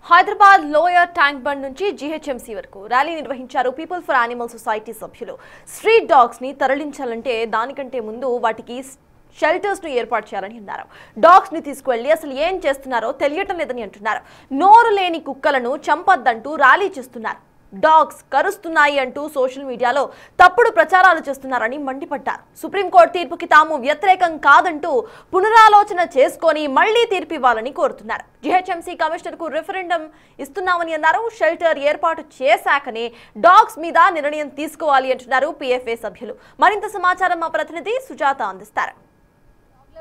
Hyderabad lower tank bund నుంచి GHMC వరకు rally నిర్వహించారు పీపుల్ ఫర్ యానిమల్ సొసైటీ సభ్యులు. స్ట్రీట్ డాగ్స్ ని తరలించాలంటే దానికంటే ముందు వాటికి షెల్టర్స్ ను ఏర్పాటు చేయాలని అన్నారు. డాగ్స్ ని తీసుకువెళ్లి అసలు ఏం చేస్తున్నారో తెలియటం లేదని అంటున్నారు. నోరు లేని కుక్కలను చంపొద్దంటూ ర్యాలీ చేస్తున్నారు. డాగ్స్ కరుస్తున్నాయి అంటూ సోషల్ మీడియాలో తప్పుడు ప్రచారాలు చేస్తున్నారని మండిపడ్డారు. సుప్రీంకోర్టు తీర్పుకి తాము వ్యతిరేకం కాదంటూ పునరాలోచన చేసుకొని మళ్లీ తీర్పు ఇవ్వాలని కోరుతున్నారు. జీహెచ్ఎంసీ కమిషనర్ కు రిఫరెండం ఇస్తున్నామని అన్నారు. షెల్టర్ ఏర్పాటు చేశాకనే డాగ్స్ మీద నిర్ణయం తీసుకోవాలి అంటున్నారు పీఎఫ్ఏ సభ్యులు. మరింత సమాచారం మా ప్రతినిధి సుజాత అందిస్తారు.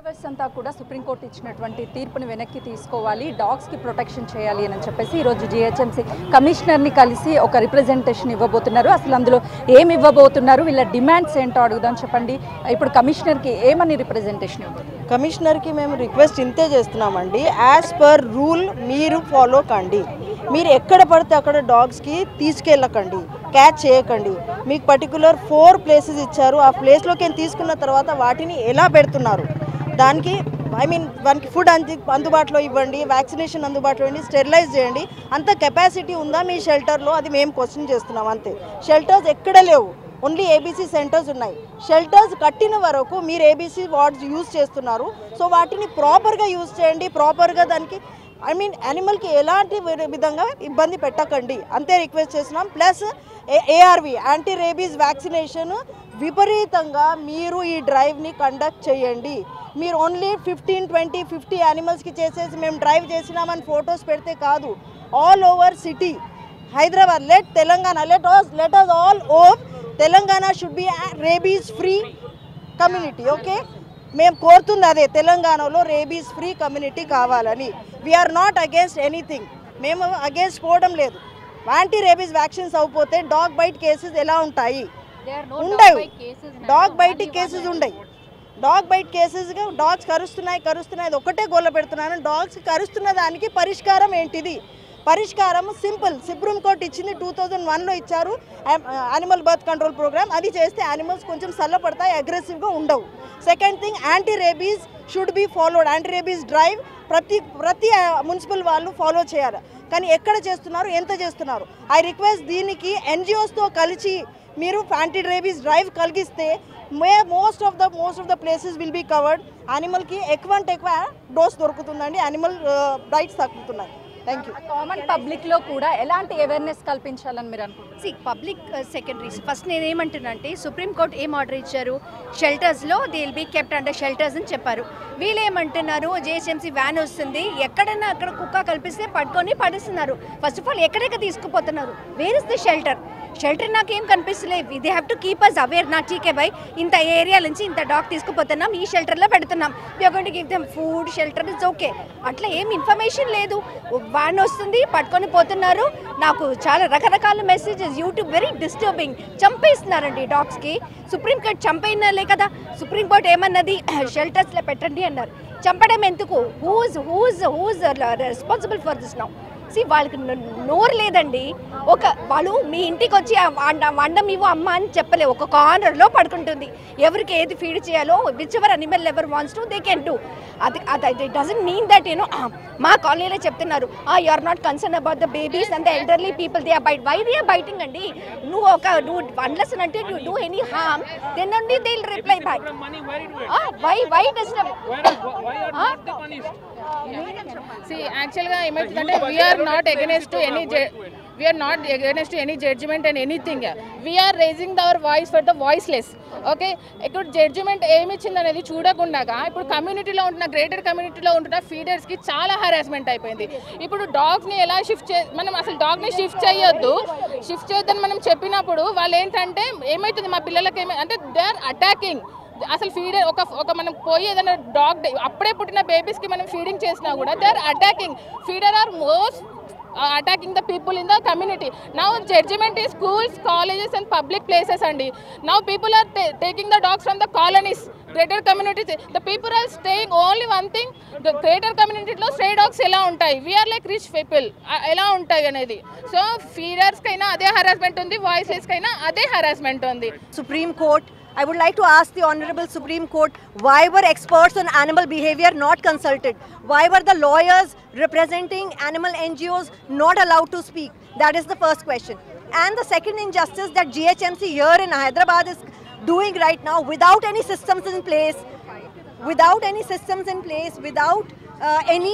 లవర్స్ అంతా కూడా సుప్రీంకోర్టు ఇచ్చినటువంటి తీర్పుని వెనక్కి తీసుకోవాలి, డాగ్స్కి ప్రొటెక్షన్ చేయాలి అని చెప్పేసి ఈరోజు జీహెచ్ఎంసీ కమిషనర్ని కలిసి ఒక రిప్రజెంటేషన్ ఇవ్వబోతున్నారు. అసలు అందులో ఏమి ఇవ్వబోతున్నారు, వీళ్ళ డిమాండ్స్ ఏంటో అడుగుదాం. చెప్పండి, ఇప్పుడు కమిషనర్కి ఏమని రిప్రజెంటేషన్ ఇవ్వాలి? కమిషనర్కి మేము రిక్వెస్ట్ ఇంతే చేస్తున్నామండి, యాజ్ పర్ రూల్ మీరు ఫాలో కండి. మీరు ఎక్కడ పడితే అక్కడ డాగ్స్కి తీసుకెళ్ళకండి, క్యాచ్ చేయకండి. మీకు పర్టికులర్ 4 ప్లేసెస్ ఇచ్చారు. ఆ ప్లేస్లోకి తీసుకున్న తర్వాత వాటిని ఎలా పెడుతున్నారు, దానికి వానికి ఫుడ్ అందుబాటులో ఇవ్వండి, వ్యాక్సినేషన్ అందుబాటులో ఇవ్వండి, స్టెరిలైజ్ చేయండి. అంత కెపాసిటీ ఉందా మీ షెల్టర్లో, అది మేము క్వశ్చన్ చేస్తున్నాం అంతే. షెల్టర్స్ ఎక్కడ లేవు, ఓన్లీ ఏబీసీ సెంటర్స్ ఉన్నాయి. షెల్టర్స్ కట్టిన వరకు మీరు ఏబీసీ వార్డ్స్ యూజ్ చేస్తున్నారు. సో వాటిని ప్రాపర్గా యూజ్ చేయండి, ప్రాపర్గా దానికి యానిమల్కి ఎలాంటి విధంగా ఇబ్బంది పెట్టకండి అంతే రిక్వెస్ట్ చేస్తున్నాం. Plus ARV anti rabies vaccination విపరీతంగా మీరు ఈ డ్రైవ్ని కండక్ట్ చేయండి. మీరు ఓన్లీ 15, 20, 50 యానిమల్స్కి చేసేసి మేము డ్రైవ్ చేసినామని ఫొటోస్ పెడితే కాదు. All over city Hyderabad, Telangana, let us all hope Telangana should be rabies free community. Okay, మేము కోరుతుంది అదే, తెలంగాణలో రేబీస్ ఫ్రీ కమ్యూనిటీ కావాలని. వీఆర్ నాట్ అగేన్స్ట్ ఎనీథింగ్, మేము అగేన్స్ట్ పోవడం లేదు. యాంటీ రేబీస్ వ్యాక్సిన్స్ అయిపోతే డాగ్ బైట్ కేసెస్ ఎలా ఉంటాయి? ఉండవు. డాగ్ బైట్ కేసెస్ ఉండవు. డాగ్ బైట్ కేసెస్గా డాగ్స్ కరుస్తున్నాయి ఒకటే గోల పెడుతున్నాను. డాగ్స్ కరుస్తున్న దానికి పరిష్కారం ఏంటిది? పరిష్కారం సింపుల్. సుప్రీంకోర్టు ఇచ్చింది, 2001లో ఇచ్చారు యానిమల్ బర్త్ కంట్రోల్ ప్రోగ్రామ్. అది చేస్తే యానిమల్స్ కొంచెం చల్లపడతాయి, అగ్రెసివ్గా ఉండవు. Second thing, anti rabies should be followed. Anti rabies drive ప్రతి మున్సిపల్ వాళ్ళు ఫాలో చేయాలి. కానీ ఎక్కడ చేస్తున్నారు, ఎంత చేస్తున్నారు? ఐ రిక్వెస్ట్ దీనికి ఎన్జిఓస్తో కలిసి మీరు యాంటీ రేబీస్ డ్రైవ్ కలిగిస్తే most of the places will be covered. యానిమల్కి ఎక్కువ డోస్ దొరుకుతుందండి, యానిమల్ రైట్స్ తగ్గుతున్నాయి. Thank you. కామన్ పబ్లిక్లో కూడా ఎలాంటి అవేర్నెస్ కల్పించాలని మీరు అనుకుంటున్నారు? Public secondaries. ఫస్ట్ నేనేమంటున్నా అంటే, సుప్రీంకోర్టు ఏం ఆర్డర్ ఇచ్చారు, షెల్టర్స్లో they will be kept under shelters అని చెప్పారు. వీళ్ళు ఏమంటున్నారు, జీహెచ్ఎంసీ వ్యాన్ వస్తుంది, ఎక్కడైనా అక్కడ కుక్క కల్పిస్తే పట్టుకొని పడేస్తున్నారు. ఫస్ట్ ఆఫ్ ఆల్ ఎక్కడెక్కడ తీసుకుపోతున్నారు? Where is the shelter? Shelter నాకేం కనిపిస్తలేదు. They have to keep us aware. నా టీకే బై ఇంత ఏరియా నుంచి ఇంత డాగ్ తీసుకుపోతున్నాం, ఈ షెల్టర్లో పెడుతున్నాం, we are going to give them food, shelter, it's okay. అట్లా ఏం ఇన్ఫర్మేషన్ లేదు. వ్యాన్ వస్తుంది, పట్టుకొని పోతున్నారు. నాకు చాలా రకరకాల మెసేజెస్ యూట్యూబ్, వెరీ డిస్టర్బింగ్. చంపేస్తున్నారండి డాగ్స్కి. సుప్రీంకోర్టు చంపేనాలే కదా. సుప్రీంకోర్టు ఏమన్నది, షెల్టర్స్లో పెట్టండి అన్నారు. చంపడం ఎందుకు? Who's responsible for this now? వాళ్ళకి నోరు లేదండి. వాళ్ళు మీ ఇంటికి వచ్చి వండం ఇవ్వు అమ్మ అని చెప్పలే. ఒక కార్నర్లో పడుకుంటుంది. ఎవరికి ఏది ఫీడ్ చేయాలో whichever animal ever wants to they can do. అది డజంట్ మీన్ దట్ మా కాలనీలో చెప్తున్నారు, you are not concern about the babies and the elderly people, they are bite. Why they are biting అండి? నువ్వు unless అంటే you do any harm, then only they will reply back. Why does యాక్చువల్గా ఏమవుతుందంటే, we are not against any judgement and anything. We are raising our voice for the voiceless. Okay, ఇక్కడ judgement ఏమి ఇచ్చింది అనేది చూడకుండా ఇప్పుడు కమ్యూనిటీలో ఉంటున్న, గ్రేటర్ కమ్యూనిటీలో ఉంటున్న ఫీడర్స్కి చాలా హరాస్మెంట్ అయిపోయింది. ఇప్పుడు డాగ్స్ని ఎలా మనం అసలు డాగ్ని షిఫ్ట్ చేయొద్దని మనం చెప్పినప్పుడు వాళ్ళు ఏంటంటే, ఏమవుతుంది మా పిల్లలకి అంటే దే ఆర్ అటాకింగ్. అసలు ఫీడర్ ఒక మనం పోయి ఏదైనా డాగ్ అప్పుడే పుట్టిన బేబీస్కి మనం ఫీడింగ్ చేసినా కూడా they are attacking. Feeder are most attacking the people in the community. Now judgment is schools, colleges and public places andi. Now people are taking the dogs from the colonies, greater communities. The people are staying only one thing, the greater community lo stray dogs ela untai. We are like rich people ela untai anedi. So feeders kaina ade harassment undi, voiceless kaina ade harassment undi. Supreme Court I would like to ask the Honorable Supreme Court, why were experts on animal behavior not consulted? Why were the lawyers representing animal NGOs not allowed to speak? That is the first question. And the second injustice that GHMC here in Hyderabad is doing right now without any systems in place, without any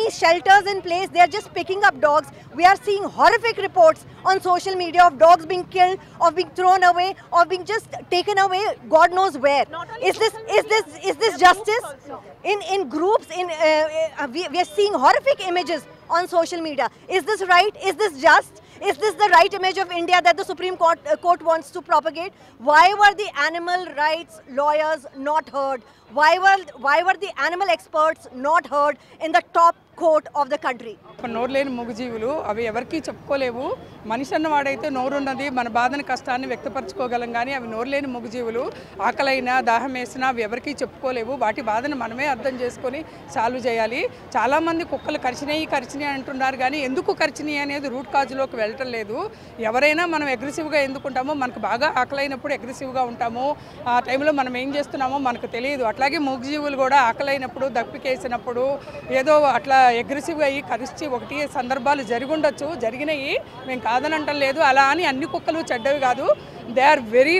shelters in place, they are just picking up dogs. We are seeing horrific reports on social media of dogs being killed, of being thrown away, of being just taken away, God knows where. Is this justice? In groups, we are seeing horrific images on social media. Is this right? Is this just? Is this the right image of India that the Supreme Court wants to propagate? Why were the animal rights lawyers not heard? Why were the animal experts not heard in the top court of the country? నోరు లేని మూగజీవులు అవి ఎవరికీ చెప్పుకోలేవు. మనిషి అన్నవాడైతే నోరున్నది, మన బాధని కష్టాన్ని వ్యక్తపరచుకోగలం, కానీ అవి నోరు లేని మూగజీవులు ఆకలైనా దాహం వేసినా అవి ఎవరికీ చెప్పుకోలేవు. వాటి బాధను మనమే అర్థం చేసుకొని సాల్వ్ చేయాలి. చాలామంది కుక్కలు కరిచినాయి అంటున్నారు, కానీ ఎందుకు కరిచినాయి అనేది రూట్ కాజ్లోకి వెళ్ళటం లేదు. ఎవరైనా మనం అగ్రెసివ్గా ఎందుకుంటామో, మనకు బాగా ఆకలైనప్పుడు అగ్రెసివ్గా ఉంటాము, ఆ టైంలో మనం ఏం చేస్తున్నామో మనకు తెలియదు. అట్లాగే మూగజీవులు కూడా ఆకలైనప్పుడు, దప్పికేసినప్పుడు ఏదో అట్లా అగ్రెసివ్గా అయ్యి కరిచి ఒకటి సందర్భాలు జరిగినాయి, మేము కాదని అంటం లేదు. అలా అని అన్ని కుక్కలు చెడ్డవి కాదు. They are very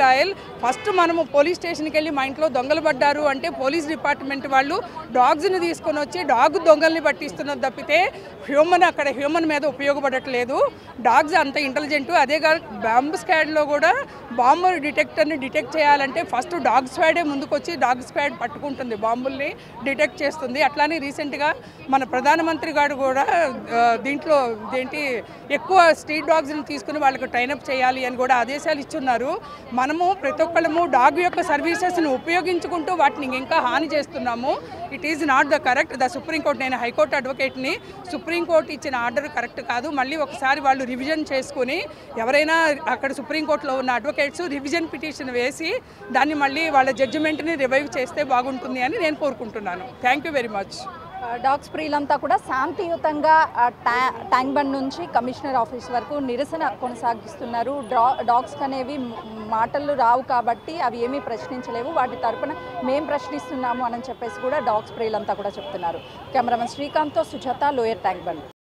loyal. First మనము పోలీస్ స్టేషన్కి వెళ్ళి మా ఇంట్లో దొంగలు పడ్డారు అంటే పోలీస్ డిపార్ట్మెంట్ వాళ్ళు డాగ్స్ని తీసుకొని వచ్చి దొంగల్ని పట్టిస్తున్నది తప్పితే హ్యూమన్ మీద ఉపయోగపడట్లేదు. డాగ్స్ అంత ఇంటెలిజెంట్. అదే కాదు, బాంబు స్క్వాడ్లో కూడా బాంబు డిటెక్టర్ని డిటెక్ట్ చేయాలంటే ఫస్ట్ డాగ్ స్క్వాడే ముందుకొచ్చి డాగ్ స్క్వాడ్ పట్టుకుంటుంది, బాంబుల్ని డిటెక్ట్ చేస్తుంది. అట్లానే రీసెంట్గా మన ప్రధానమంత్రి గారు కూడా దీంట్లో ఎక్కువ స్ట్రీట్ డాగ్స్ని తీసుకుని వాళ్ళకి ట్రైనప్ చేయాలి అని కూడా ఆదేశాలు ఇచ్చున్నారు. మనము ప్రతి ఒక్కళ్ళము డాగ్ యొక్క సర్వీసెస్ను ఉపయోగించుకుంటూ వాటిని ఇంకా హాని చేస్తున్నాము. It is not the correct. The supreme court, నేను హైకోర్టు అడ్వకేట్ని, సుప్రీంకోర్టు ఇచ్చిన ఆర్డర్ కరెక్ట్ కాదు. మళ్ళీ ఒకసారి వాళ్ళు రివిజన్ చేసుకుని, ఎవరైనా అక్కడ సుప్రీంకోర్టులో ఉన్న అడ్వకేట్స్ రివిజన్ పిటిషన్ వేసి దాన్ని మళ్ళీ వాళ్ళ జడ్జిమెంట్ని రివైవ్ చేస్తే బాగుంటుంది అని నేను కోరుకుంటున్నాను. Thank you very much. Dogs ప్రియులంతా కూడా శాంతియుతంగా ట్యాంక్ బండ్ నుంచి కమిషనర్ ఆఫీస్ వరకు నిరసన కొనసాగిస్తున్నారు. డాగ్స్ అనేవి మాటలు రావు కాబట్టి అవి ఏమీ ప్రశ్నించలేవు, వాటి తరపున మేము ప్రశ్నిస్తున్నాము అని చెప్పేసి కూడా డాగ్స్ ప్రియులంతా కూడా చెప్తున్నారు. కెమెరామెన్ శ్రీకాంత్తో సుజాత, లోయర్ ట్యాంక్ బండ్.